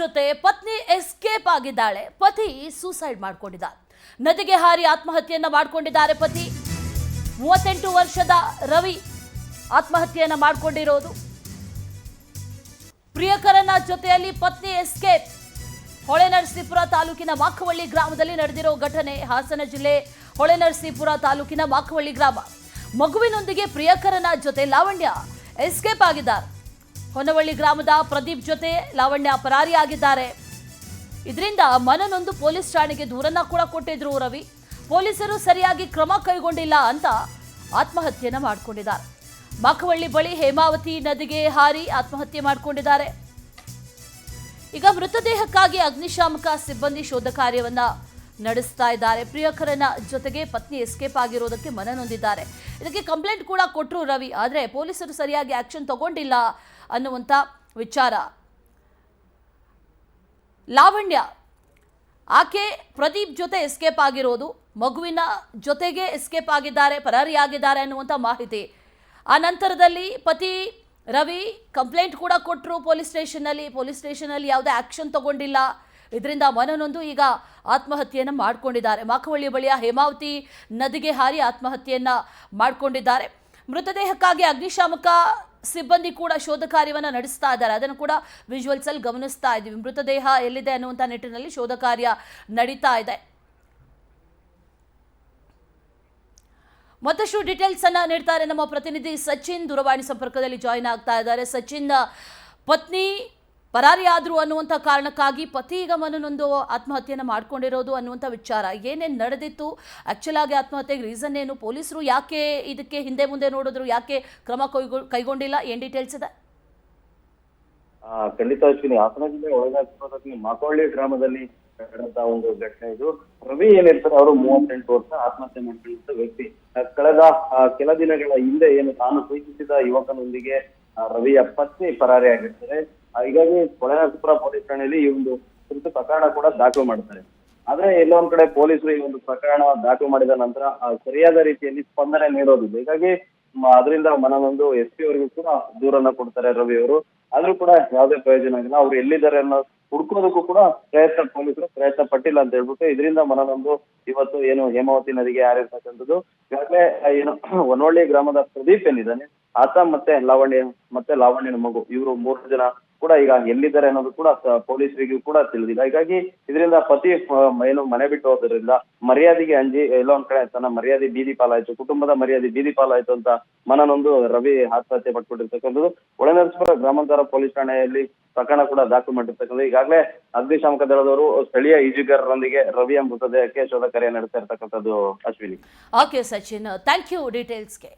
ಜೊತೆ ಪತ್ನಿ ಎಸ್ಕೇಪ್ ಆಗಿದ್ದಾಳೆ. ಪತಿ ಸೂಸೈಡ್ ಮಾಡಿಕೊಂಡಿದ್ದಾರೆ. ನದಿಗೆ ಹಾರಿ ಆತ್ಮಹತ್ಯೆಯನ್ನ ಮಾಡಿಕೊಂಡಿದ್ದಾರೆ ಪತಿ. 38 ವರ್ಷದ ರವಿ ಆತ್ಮಹತ್ಯೆಯನ್ನ ಮಾಡಿಕೊಂಡಿರೋದು. ಪ್ರಿಯಕರನ ಜೊತೆಯಲ್ಲಿ ಪತ್ನಿ ಎಸ್ಕೇಪ್. ಹೊಳೆನರಸೀಪುರ ತಾಲೂಕಿನ ಮಾಕವಳ್ಳಿ ಗ್ರಾಮದಲ್ಲಿ ನಡೆದಿರೋ ಘಟನೆ. ಹಾಸನ ಜಿಲ್ಲೆ ಹೊಳೆನರಸೀಪುರ ತಾಲೂಕಿನ ಮಾಕವಳ್ಳಿ ಗ್ರಾಮ. ಮಗುವಿನೊಂದಿಗೆ ಪ್ರಿಯಕರನ ಜೊತೆ ಲಾವಣ್ಯ ಎಸ್ಕೇಪ್ ಆಗಿದ್ದಾರೆ. ಹೊನ್ನವಳ್ಳಿ ಗ್ರಾಮದ ಪ್ರದೀಪ್ ಜೊತೆ ಲಾವಣ್ಯ ಪರಾರಿಯಾಗಿದ್ದಾರೆ. ಇದರಿಂದ ಮನನೊಂದು ಪೊಲೀಸ್ ಠಾಣೆಗೆ ದೂರನ್ನ ಕೂಡ ಕೊಟ್ಟಿದ್ರು ರವಿ. ಪೊಲೀಸರು ಸರಿಯಾಗಿ ಕ್ರಮ ಕೈಗೊಂಡಿಲ್ಲ ಅಂತ ಆತ್ಮಹತ್ಯೆಯನ್ನ ಮಾಡಿಕೊಂಡಿದ್ದಾರೆ. ಮಾಕವಳ್ಳಿ ಬಳಿ ಹೇಮಾವತಿ ನದಿಗೆ ಹಾರಿ ಆತ್ಮಹತ್ಯೆ ಮಾಡಿಕೊಂಡಿದ್ದಾರೆ. ಈಗ ಮೃತದೇಹಕ್ಕಾಗಿ ಅಗ್ನಿಶಾಮಕ ಸಿಬ್ಬಂದಿ ಶೋಧ ಕಾರ್ಯವನ್ನ ನಡೆಸ್ತಾ ಇದ್ದಾರೆ. ಪ್ರಿಯಕರನ ಜೊತೆಗೆ ಪತ್ನಿ ಎಸ್ಕೇಪ್ ಆಗಿರೋದಕ್ಕೆ ಮನನೊಂದಿದ್ದಾರೆ. ಇದಕ್ಕೆ ಕಂಪ್ಲೇಂಟ್ ಕೂಡ ಕೊಟ್ಟರು ರವಿ. ಆದರೆ ಪೊಲೀಸರು ಸರಿಯಾಗಿ ಆಕ್ಷನ್ ತಗೊಂಡಿಲ್ಲ ಅನ್ನುವಂಥ ವಿಚಾರ. ಲಾವಣ್ಯ ಆಕೆ ಪ್ರದೀಪ್ ಜೊತೆ ಎಸ್ಕೇಪ್ ಆಗಿರೋದು, ಮಗುವಿನ ಜೊತೆಗೆ ಎಸ್ಕೇಪ್ ಆಗಿದ್ದಾರೆ, ಪರಾರಿಯಾಗಿದ್ದಾರೆ ಅನ್ನುವಂಥ ಮಾಹಿತಿ. ಆ ನಂತರದಲ್ಲಿ ಪತಿ ರವಿ ಕಂಪ್ಲೇಂಟ್ ಕೂಡ ಕೊಟ್ಟರು ಪೊಲೀಸ್ ಸ್ಟೇಷನ್ನಲ್ಲಿ ಯಾವುದೇ ಆಕ್ಷನ್ ತಗೊಂಡಿಲ್ಲ. ಇದರಿಂದ ಮನನೊಂದು ಈಗ ಆತ್ಮಹತ್ಯೆಯನ್ನು ಮಾಡಿಕೊಂಡಿದ್ದಾರೆ. ಮಾಕವಳ್ಳಿ ಬಳಿಯ ಹೇಮಾವತಿ ನದಿಗೆ ಹಾರಿ ಆತ್ಮಹತ್ಯೆಯನ್ನ ಮಾಡಿಕೊಂಡಿದ್ದಾರೆ. ಮೃತದೇಹಕ್ಕಾಗಿ ಅಗ್ನಿಶಾಮಕ ಸಿಬ್ಬಂದಿ ಕೂಡ ಶೋಧ ಕಾರ್ಯವನ್ನು ನಡೆಸ್ತಾ ಇದ್ದಾರೆ. ಅದನ್ನು ಕೂಡ ವಿಜುವಲ್ಸ್ ಅಲ್ಲಿ ಗಮನಿಸ್ತಾ ಇದ್ದೀವಿ. ಮೃತದೇಹ ಎಲ್ಲಿದೆ ಅನ್ನುವಂಥ ನಿಟ್ಟಿನಲ್ಲಿ ಶೋಧ ಕಾರ್ಯ ನಡೀತಾ ಇದೆ. ಮತ್ತಷ್ಟು ಡೀಟೇಲ್ಸ್ ಅನ್ನ ನೀಡ್ತಾರೆ ನಮ್ಮ ಪ್ರತಿನಿಧಿ ಸಚಿನ್. ದೂರವಾಣಿ ಸಂಪರ್ಕದಲ್ಲಿ ಜಾಯಿನ್ ಆಗ್ತಾ ಇದ್ದಾರೆ. ಸಚಿನ್, ಪತ್ನಿ ಪರಾರಿಯಾದ್ರು ಅನ್ನುವಂಥ ಕಾರಣಕ್ಕಾಗಿ ಪತಿ ಈಗ ಮನನೊಂದು ಆತ್ಮಹತ್ಯೆಯನ್ನು ಮಾಡ್ಕೊಂಡಿರೋದು ಅನ್ನುವಂಥ ವಿಚಾರ ಏನೇನು ನಡೆದಿತ್ತು, ಆಕ್ಚುಲ್ ಆಗಿ ಆತ್ಮಹತ್ಯೆಗೆ ರೀಸನ್ ಏನು, ಪೊಲೀಸರು ಯಾಕೆ ಇದಕ್ಕೆ ಹಿಂದೆ ಮುಂದೆ ನೋಡಿದ್ರು, ಯಾಕೆ ಕ್ರಮ ಕೈಗೊಂಡಿಲ್ಲ, ಏನ್ ಡೀಟೇಲ್ಸ್ ಇದೆ? ಖಂಡಿತ ಅಶ್ವಿನಿ, ಹಾಸನ ಜಿಲ್ಲೆ ಒಳಗಾಗಿರೋದ್ರಲ್ಲಿ ಮಾಕವಳ್ಳಿ ಗ್ರಾಮದಲ್ಲಿ ನಡೆದಂತ ಒಂದು ಘಟನೆ ಇದು. ರವಿ ಏನಿರ್ತಾರೆ ಅವರು 38 ವರ್ಷ ಆತ್ಮಹತ್ಯೆ ಮಾಡ್ಕೊಂಡಿದ್ದ ವ್ಯಕ್ತಿ. ಕಳೆದ ಕೆಲ ದಿನಗಳ ಹಿಂದೆ ಏನು ತಾನು ಪ್ರೀತಿಸಿದ ಯುವಕನೊಂದಿಗೆ ರವಿಯ ಪತ್ನಿ ಪರಾರಿಯಾಗಿರ್ತಾರೆ. ಹೀಗಾಗಿ ಹೊಳೆನರಸೀಪುರ ಪೊಲೀಸ್ ಠಾಣೆಯಲ್ಲಿ ಈ ಒಂದು ಕುರಿತು ಪ್ರಕರಣ ಕೂಡ ದಾಖಲು ಮಾಡ್ತಾರೆ. ಆದ್ರೆ ಎಲ್ಲೋ ಒಂದ್ ಕಡೆ ಪೊಲೀಸರು ಈ ಒಂದು ಪ್ರಕರಣ ದಾಖಲು ಮಾಡಿದ ನಂತರ ಸರಿಯಾದ ರೀತಿಯಲ್ಲಿ ಸ್ಪಂದನೆ ನೀಡೋದಿಲ್ಲ. ಹೀಗಾಗಿ ಅದರಿಂದ ಮನನೊಂದು SP ಅವರಿಗೂ ಕೂಡ ದೂರನ್ನ ಕೊಡ್ತಾರೆ ರವಿ ಅವರು. ಆದ್ರೂ ಕೂಡ ಯಾವುದೇ ಪ್ರಯೋಜನ ಆಗಿಲ್ಲ. ಅವ್ರು ಎಲ್ಲಿದ್ದಾರೆ ಅನ್ನೋ ಹುಡ್ಕೋದಕ್ಕೂ ಕೂಡ ಪೊಲೀಸರು ಪ್ರಯತ್ನ ಪಟ್ಟಿಲ್ಲ ಅಂತ ಹೇಳ್ಬಿಟ್ಟು ಇದರಿಂದ ಮನನೊಂದು ಇವತ್ತು ಏನು ಹೇಮಾವತಿ ನದಿಗೆ ಹಾರಿರ್ತಕ್ಕಂಥದ್ದು. ಈಗಾಗಲೇ ಏನು ಹೊನ್ನವಳ್ಳಿ ಗ್ರಾಮದ ಪ್ರದೀಪ್ ಏನಿದ್ದಾನೆ ಆತ ಮತ್ತೆ ಲಾವಣ್ಯನ ಮಗು, ಇವರು 3 ಜನ ಕೂಡ ಈಗ ಎಲ್ಲಿದ್ದಾರೆ ಅನ್ನೋದು ಕೂಡ ಪೊಲೀಸರಿಗೂ ಕೂಡ ತಿಳಿದಿಲ್ಲ. ಹೀಗಾಗಿ ಇದರಿಂದ ಪತಿ ಏನು ಮನೆ ಬಿಟ್ಟು ಹೋದ್ರಿಂದ ಮರ್ಯಾದೆಗೆ ಅಂಜಿ ಎಲ್ಲೋ ಒಂದ್ ಕಡೆ ತನ್ನ ಮರ್ಯಾದೆ ಬೀದಿ ಪಾಲಾಯ್ತು, ಕುಟುಂಬದ ಮರ್ಯಾದೆ ಬೀದಿ ಪಾಲಾಯ್ತು ಅಂತ ಮನನೊಂದು ರವಿ ಆತ್ಮಹತ್ಯೆ ಪಟ್ಕೊಂಡಿರ್ತಕ್ಕಂಥದ್ದು. ಹೊಳೆನರಸೀಪುರ ಗ್ರಾಮಾಂತರ ಪೊಲೀಸ್ ಠಾಣೆಯಲ್ಲಿ ಪ್ರಕರಣ ಕೂಡ ದಾಖಲು ಮಾಡಿರ್ತಕ್ಕಂಥದ್ದು. ಈಗಾಗಲೇ ಅಗ್ನಿಶಾಮಕ ದಳದವರು ಸ್ಥಳೀಯ ಈಜುಗಾರರೊಂದಿಗೆ ರವಿಯ ಮೃತದೇಹಕ್ಕೆ ಶೋಧ ಕಾರ್ಯ ನಡೆಸ್ತಾ ಇರ್ತಕ್ಕಂಥದ್ದು. Ashwini. Okay Sachin, thank you ಡೀಟೇಲ್ಸ್ಗೆ.